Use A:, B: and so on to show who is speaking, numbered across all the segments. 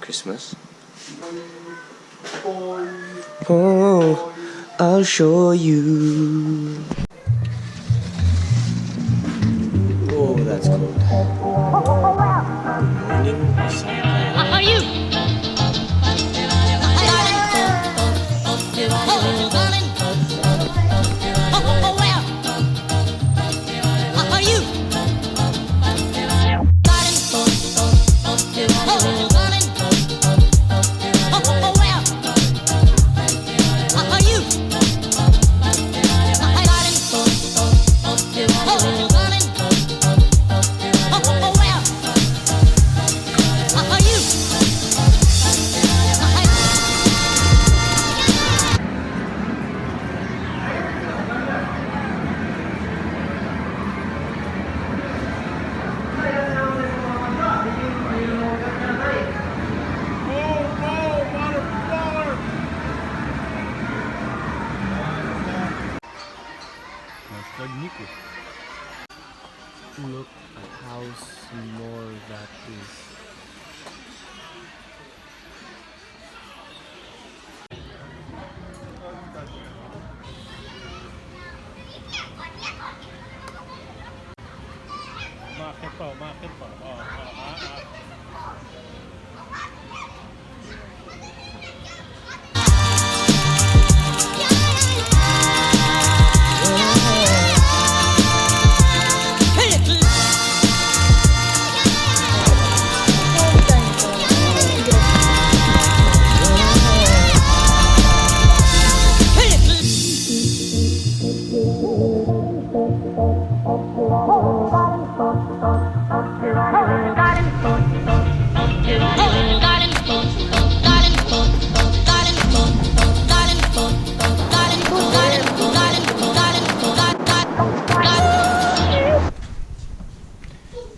A: Christmas? Oh, I'll show you. Oh, that's cold. Morning sunrise.
B: How are you?
A: Look at how small that is.
C: Umakit pa.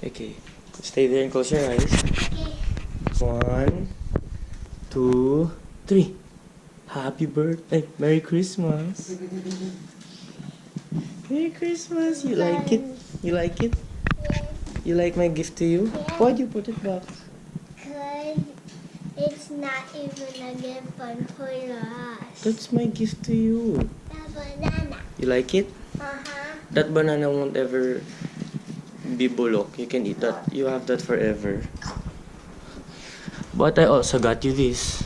A: Okay, stay there and close your eyes. 1, 2, 3. Happy birthday. Merry Christmas. Merry Christmas. You like it? You like it? You like my gift to you? Why'd you put it back?
D: Because it's not even a gift for us.
A: That's my gift to you.
D: The banana.
A: You like it?
D: Uh-huh.
A: That banana won't ever be bulok. You can eat that. You have that forever. But I also got you this.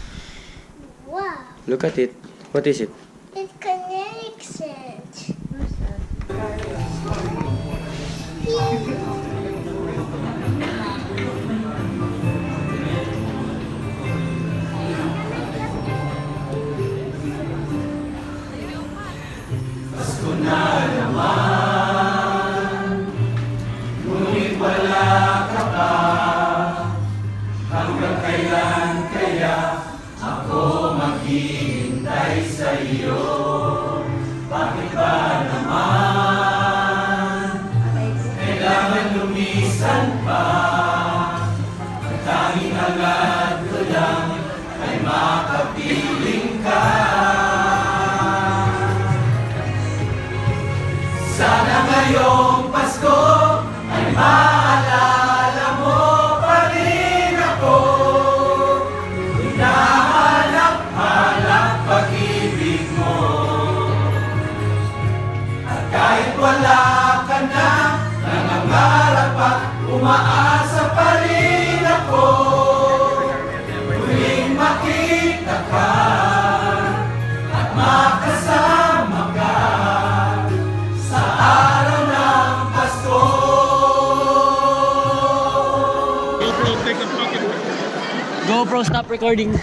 D: Wow.
A: Look at it. What is it?
D: It's kinetic sense.
E: Sana ngayong Pasko ay maalala mo pa rin ako. Hinahanap-hanap pag-ibig mo. At kahit wala ka na, nangangarap at umaasa pa rin ako. Muling makita ka at makasama ka sa araw ng Pasko.
B: GoPro, stop recording.